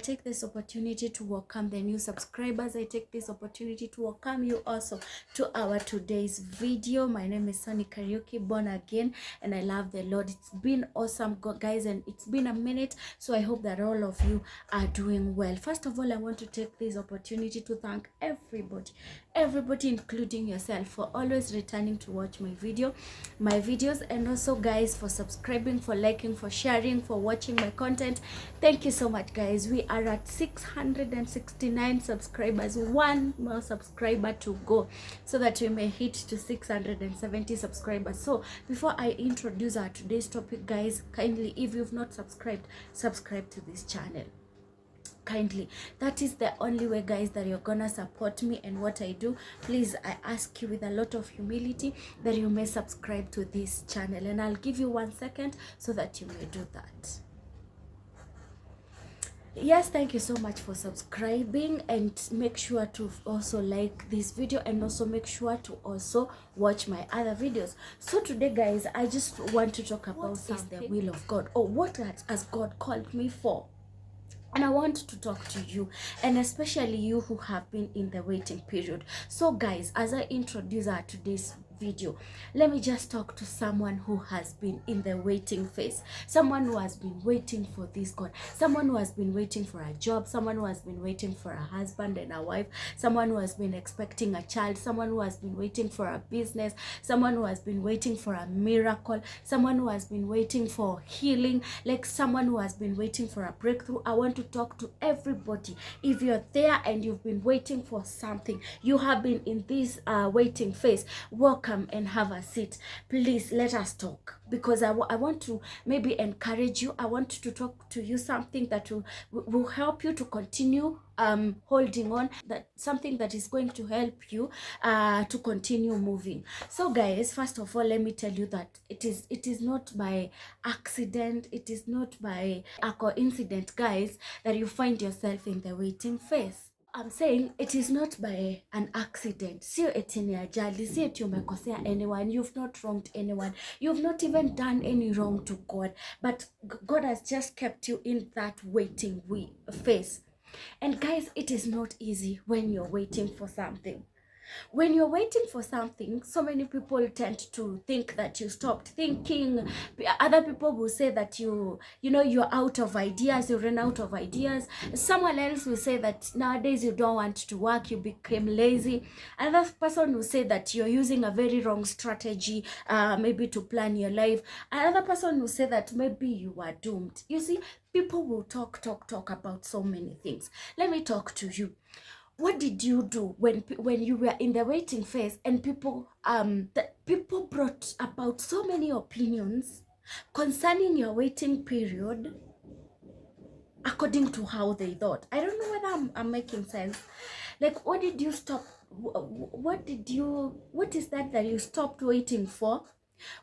take this opportunity to welcome the new subscribers. I take this opportunity to welcome you also to our today's video. My name is Sonny Kariuki, born again, and I love the Lord. It's been awesome, guys, and it's been a minute, so I hope that all of you are doing well. First of all, I want to take this opportunity to thank everybody, including yourself, for always returning to watch my videos, and also guys for subscribing, for liking, for sharing, for watching my content. Thank you so much, guys. We are at 669 subscribers, one more subscriber to go, so that we may hit to 670 subscribers. So before I introduce our today's topic, guys, kindly, if you've not subscribed, subscribe to this channel. Kindly, that is the only way, guys, that you're gonna support me and what I do. Please, I ask you with a lot of humility that you may subscribe to this channel, and I'll give you 1 second so that you may do that. Yes, thank you so much for subscribing, and make sure to also like this video, and also make sure to also watch my other videos. So today, guys, I just want to talk about what is the will of God, or what has God called me for. And I want to talk to you, and especially you who have been in the waiting period. So guys, as I introduce our today's video, let me just talk to someone who has been in the waiting phase, someone who has been waiting for this God, someone who has been waiting for a job, someone who has been waiting for a husband and a wife, someone who has been expecting a child, someone who has been waiting for a business, someone who has been waiting for a miracle, someone who has been waiting for healing, like someone who has been waiting for a breakthrough. I want to talk to everybody. If you're there and you've been waiting for something, you have been in this waiting phase, welcome and have a seat. Please let us talk, because I want to maybe encourage you. I want to talk to you something that will help you to continue holding on, that something that is going to help you to continue moving. So guys, first of all, let me tell you that it is not by accident, it is not by a coincidence, guys, that you find yourself in the waiting phase. I'm saying it is not by an accident. Sio eti ni ajali, sio eti umekosea anyone, you've not wronged anyone, you've not even done any wrong to God, but God has just kept you in that waiting phase. And guys, it is not easy when you're waiting for something. When you're waiting for something, so many people tend to think that you stopped thinking. Other people will say that you're out of ideas, you ran out of ideas. Someone else will say that nowadays you don't want to work, you became lazy. Another person will say that you're using a very wrong strategy, maybe to plan your life. Another person will say that maybe you are doomed. You see, people will talk about so many things. Let me talk to you. What did you do when you were in the waiting phase, and people brought about so many opinions concerning your waiting period according to how they thought? I don't know whether I'm making sense. Like, what did you stop? What is that you stopped waiting for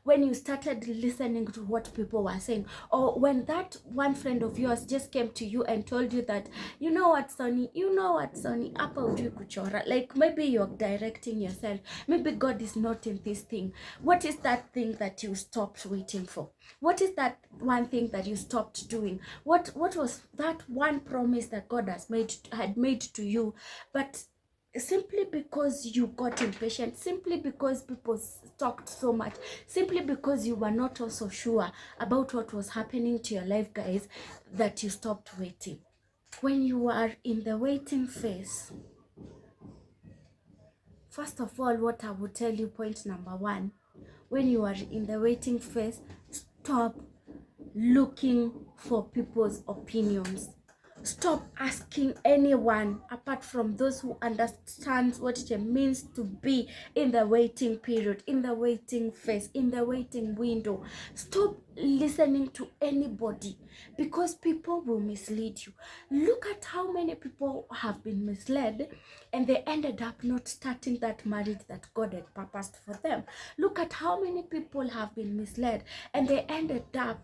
when you started listening to what people were saying? Or when that one friend of yours just came to you and told you that, you know what, Sonny, hapa ujui kuchora. Like, maybe you're directing yourself, maybe God is not in this thing. What is that thing that you stopped waiting for? What is that one thing that you stopped doing? What was that one promise that God had made to you, but simply because you got impatient, simply because people talked so much, simply because you were not also sure about what was happening to your life, guys, that you stopped waiting? When you are in the waiting phase, first of all, what I would tell you, point number one, when you are in the waiting phase, stop looking for people's opinions. Stop asking anyone apart from those who understand what it means to be in the waiting period, in the waiting phase, in the waiting window. Stop listening to anybody, because people will mislead you. Look at how many people have been misled, and they ended up not starting that marriage that God had purposed for them. Look at how many people have been misled, and they ended up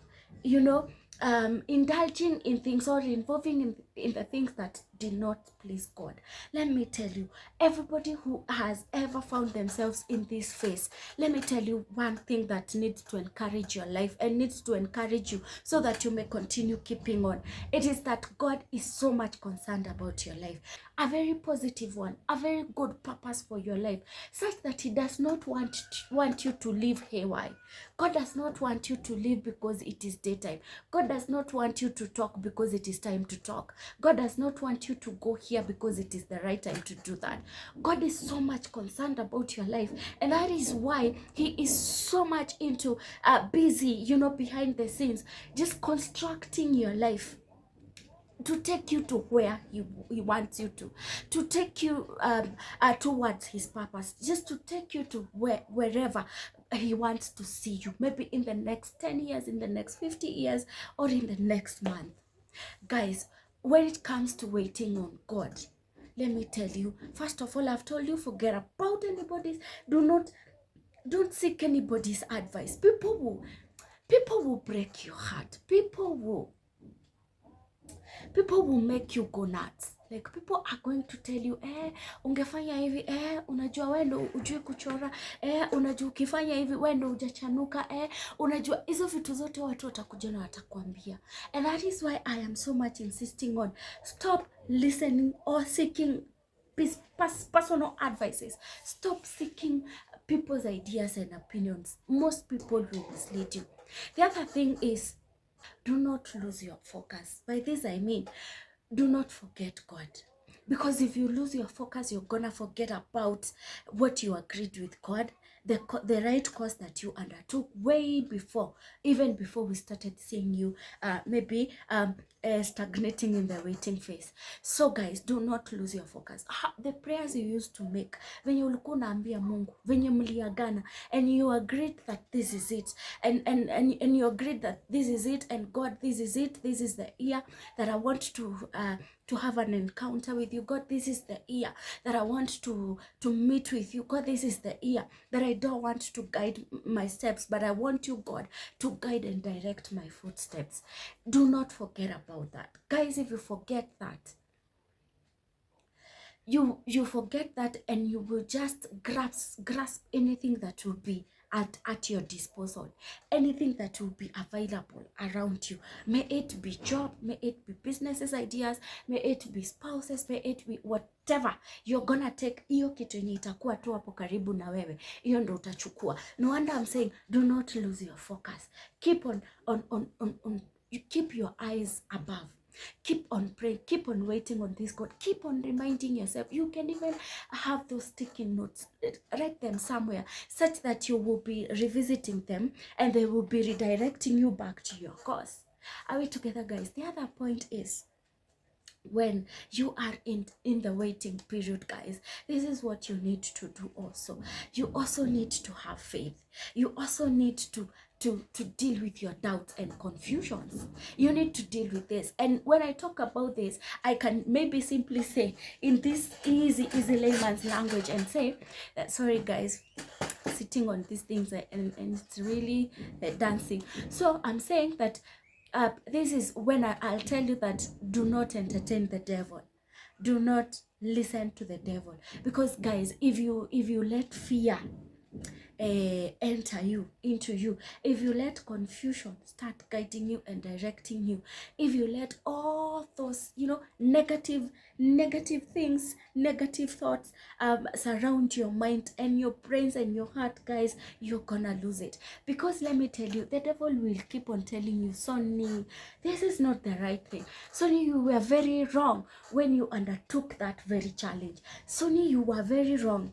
indulging in things, or involving in the things that did not please God. Let me tell you, everybody who has ever found themselves in this phase, let me tell you one thing that needs to encourage your life and needs to encourage you so that you may continue keeping on. It is that God is so much concerned about your life, a very positive one, a very good purpose for your life, such that he does not want you to live haywire. God does not want you to live because it is daytime. God does not want you to talk because it is time to talk. God does not want you to go here because it is the right time to do that. God is so much concerned about your life, and that is why he is so much into busy, behind the scenes, just constructing your life to take you to where he wants you to take you towards his purpose, just to take you to wherever he wants to see you, maybe in the next 10 years, in the next 50 years, or in the next month. Guys, when it comes to waiting on God, let me tell you, first of all, I've told you, forget about anybody's, don't seek anybody's advice. People will break your heart. People will make you go nuts. Like, people are going to tell you, ungefanya hivi, unajua wewe ndo ujui kuchora, unajua ukifanya hivi wewe ndo hujachanuka, unajua hizo vitu zote watu watakuja na watakwambia. And that is why I am so much insisting on stop listening or seeking personal advices. Stop seeking people's ideas and opinions. Most people will mislead you. The other thing is, do not lose your focus. By this I mean, do not forget God. Because if you lose your focus, you're gonna forget about what you agreed with God, the right course that you undertook way before, even before we started seeing you maybe stagnating in the waiting phase. So guys, do not lose your focus. The prayers you used to make, venye ulikuwa unaambia Mungu, venye mliagana, and you agreed that this is it, and you agreed that this is it, and God, this is it, this is the year that I want to have an encounter with you. God, this is the year that I want to meet with you. God, this is the year that I don't want to guide my steps, but I want you, God, to guide and direct my footsteps. Do not forget about that. Guys, if you forget that, you forget that, and you will just grasp anything that will be at your disposal, anything that will be available around you. May it be job, may it be businesses ideas, may it be spouses, may it be whatever. You're gonna take hiyo kitu yenye itakuwa tu hapo karibu na wewe, hiyo ndo utachukua. No wonder I'm saying, do not lose your focus. Keep on you keep your eyes above. Keep on praying, keep on waiting on this God, keep on reminding yourself. You can even have those sticky notes, write them somewhere, such that you will be revisiting them and they will be redirecting you back to your course. Are we together, guys? The other point is, when you are in the waiting period, guys, this is what you need to do also. You also need to have faith. You also need to deal with your doubts and confusions. You need to deal with this. And when I talk about this, I can maybe simply say in this easy layman's language and say, sorry guys, sitting on these things and it's really dancing. So I'm saying that this is when I'll tell you that do not entertain the devil. Do not listen to the devil. Because guys, if you let fear enter into you, if you let confusion start guiding you and directing you, if you let all those negative things, negative thoughts surround your mind and your brains and your heart, guys, you're gonna lose it. Because let me tell you, the devil will keep on telling you, Sonny, this is not the right thing. Sonny, you were very wrong when you undertook that very challenge. Sonny, you were very wrong.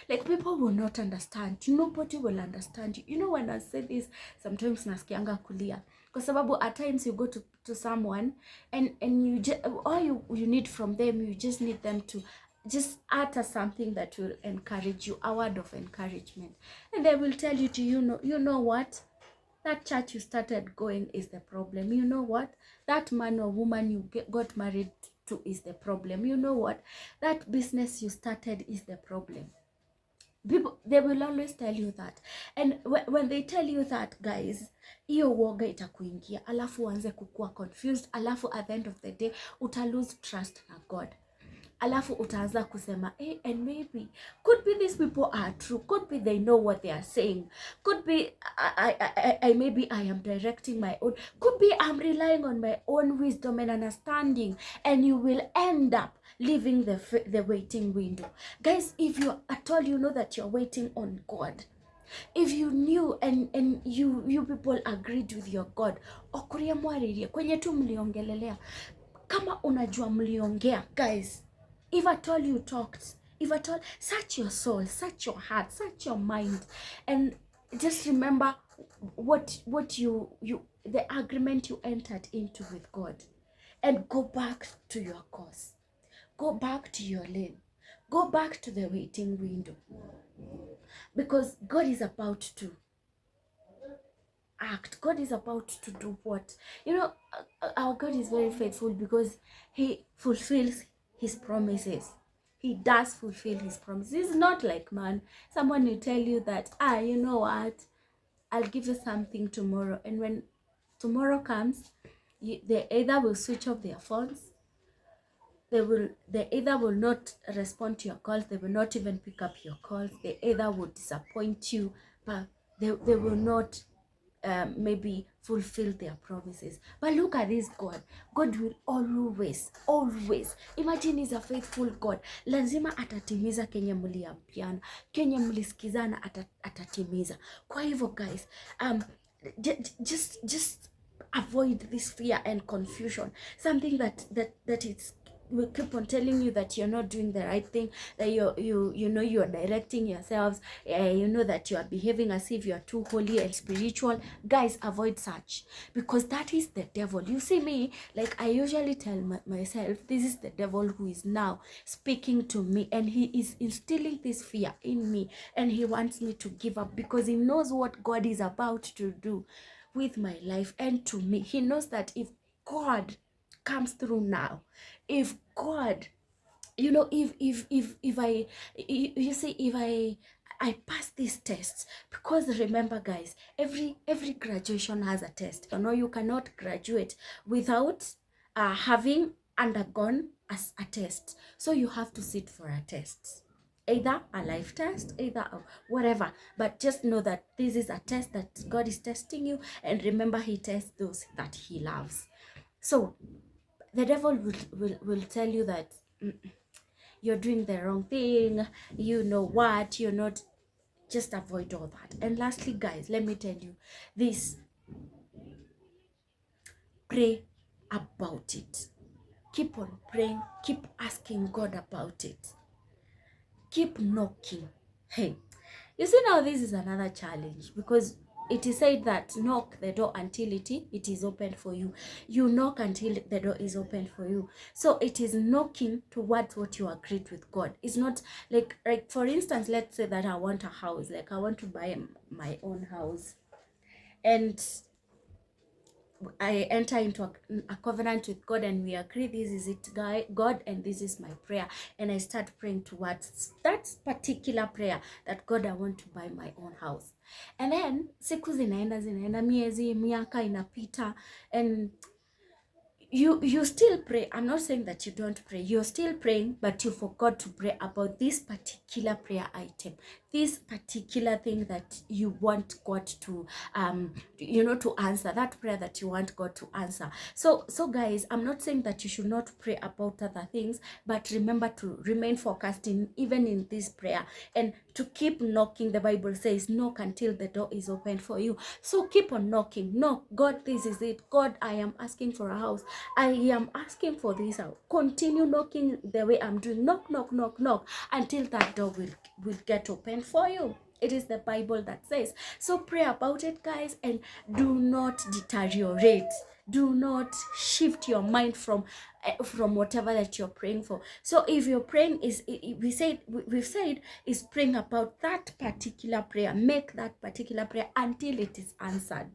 Like, people will not understand. Nobody will understand you. When I say this, sometimes nasikianga kulia. Kwa sababu at times you go to someone and you just, all you need from them, you just need them to just utter something that will encourage you, a word of encouragement. And they will tell you you know what? That church you started going is the problem. You know what? That man or woman you got married to is the problem. You know what? That business you started is the problem. People, they will always tell you that, and when they tell you that, guys, hiyo uoga itakuingia, alafu uanze kukua confused, alafu at the end of the day uta lose trust na God, alafu utaanza kusema and maybe could be these people are true, could be they know what they are saying, could be maybe I am directing my own, could be I'm relying on my own wisdom and understanding, and you will end up leaving the waiting window. Guys, if you at all you know that you're waiting on God, if you knew and you people agreed with your God, okuria mwaririe kwenye tu mliongelelea, kama unajua mliongea, guys, if at all you talked, if at all, search your soul, search your heart, search your mind, and just remember what you the agreement you entered into with God, and go back to your course, go back to your lane, go back to the waiting window, because God is about to act. God is about to do what, our God is very faithful, because he fulfills his promises. He does fulfill his promises. It's not like man. Someone will tell you that, you know what, I'll give you something tomorrow, and when tomorrow comes, they either will switch off their phones, they either will not respond to your calls, they will not even pick up your calls, they either will disappoint you, but they will not maybe fulfill their promises. But look at this God. God will always imagine, he's a faithful God. Lazima atatimiza kenye mliambiana, kenye mlisikizana, atatimiza. Kwa hivyo guys, just avoid this fear and confusion, something that it's will keep on telling you that you're not doing the right thing, that you're directing yourselves, you know that you are behaving as if you are too holy and spiritual. Guys, avoid such, because that is the devil. You see me, like I usually tell myself, this is the devil who is now speaking to me, and he is instilling this fear in me, and he wants me to give up, because he knows what God is about to do with my life and to me. He knows that if God comes through now, if God, if I, you see, if I pass these tests, because remember guys, every graduation has a test. You cannot graduate without having undergone a test. So you have to sit for a test, either a life test, either whatever, but just know that this is a test that God is testing you, and remember, he tests those that he loves. So the devil will tell you that you're doing the wrong thing, you know what, you're not. Just avoid all that. And lastly guys, let me tell you this: pray about it. Keep on praying, keep asking God about it, keep knocking. Hey, you see, now this is another challenge, because it is said that knock the door until it is opened for you. You knock until the door is opened for you. So it is knocking towards what you agreed with God. It's not like for instance, let's say that I want a house, like I want to buy my own house, and I enter into a covenant with God, and we agree, this is it, God, and this is my prayer, and I start praying towards that particular prayer, that God, I want to buy my own house. And then siku zinaenda, miezi, miaka inapita, and you still pray. I'm not saying that you don't pray. You're still praying, but you forgot to pray about this particular prayer item, this particular thing that you want God to to answer, that prayer that you want God to answer. So guys, I'm not saying that you should not pray about other things, but remember to remain focused even in this prayer, and to keep knocking. The Bible says knock until the door is opened for you. So keep on knocking. Knock. God, this is it. God, I am asking for a house. I am asking for this house. Continue knocking the way I'm doing. Knock, knock, knock, knock until that door will get open for you. It is the Bible that says. So pray about it, guys, and do not deteriorate. Do not shift your mind from whatever that you're praying for. So if you're praying we've said is praying about that particular prayer, make that particular prayer until it is answered.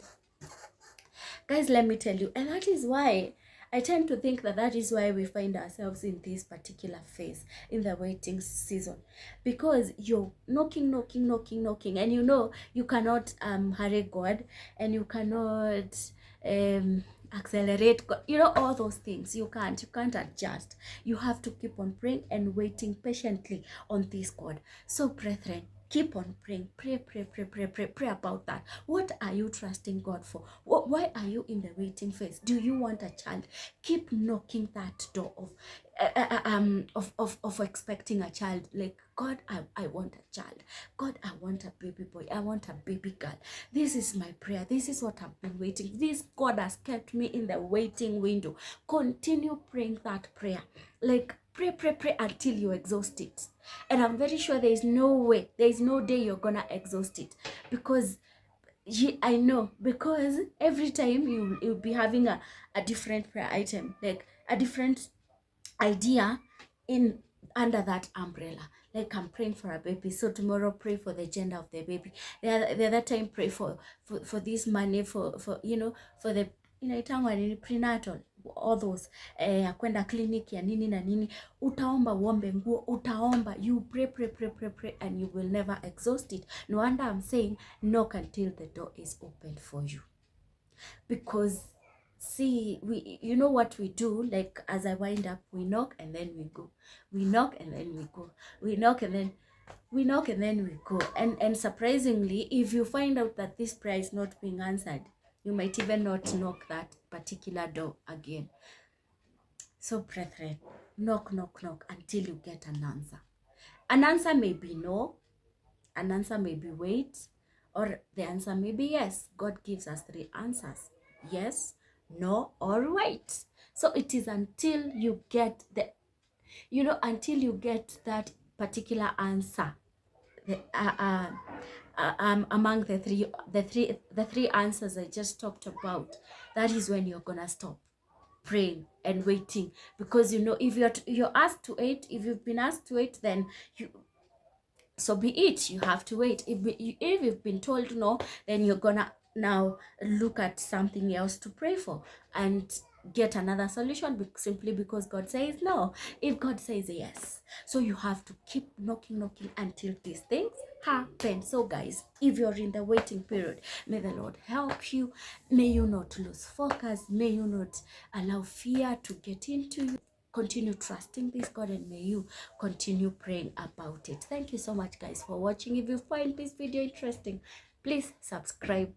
Guys, let me tell you, and that is why I tend to think that that is why we find ourselves in this particular phase, in the waiting season, because you're knocking, and you know you cannot hurry God, and you cannot accelerate God. You know, all those things you can't adjust. You have to keep on praying and waiting patiently on this God. So brethren, keep on praying. Pray about that. What are you trusting God for? Why are you in the waiting phase? Do you want a child? Keep knocking that door of expecting a child. Like, God, I want a child. God, I want a baby boy. I want a baby girl. This is my prayer. This is what I've been waiting. This God has kept me in the waiting window. Continue praying that prayer. Like, pray until you exhaust it. And I'm very sure there is no way, there is no day you're gonna exhaust it, because I know, because every time you'll be having a different prayer item, like a different idea in under that umbrella. Like, I'm praying for a baby, so tomorrow pray for the gender of the baby. The other time pray for this money for you know, for the inaitangwa nini, prenatal, all those kwenda clinic ya nini na nini. Utaomba uombe nguo, utaomba, you pray and you will never exhaust it. No wonder I'm saying knock until the door is opened for you. Because see, you know what we do, like, as I wind up, we knock and then we go, we knock and then we go, we knock and then we knock and then we go. And surprisingly, if you find out that this prayer is not being answered, you might even not knock that particular door again. So brethren, knock until you get an answer. An answer may be no, an answer may be wait, or the answer may be yes. God gives us 3 answers: yes, no, or wait. So it is until you get until you get that particular answer, among the three answers I just talked about, that is when you're gonna stop praying and waiting. Because if you're asked to wait, if you've been asked to wait, then so be it, you have to wait. If you've been told no, then you're gonna now look at something else to pray for and get another solution, simply because God says no, if God says yes. So you have to keep knocking until these things happen. So guys, if you're in the waiting period, may the Lord help you. May you not lose focus. May you not allow fear to get into you. Continue trusting this God, and may you continue praying about it. Thank you so much, guys, for watching. If you find this video interesting, please subscribe,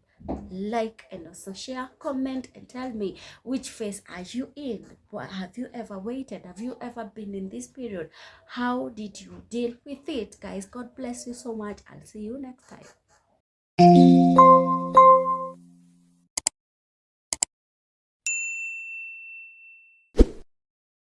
like, and also share, comment, and tell me which phase are you in. Have you ever waited? Have you ever been in this period? How did you deal with it, guys? God bless you so much. I'll see you next time.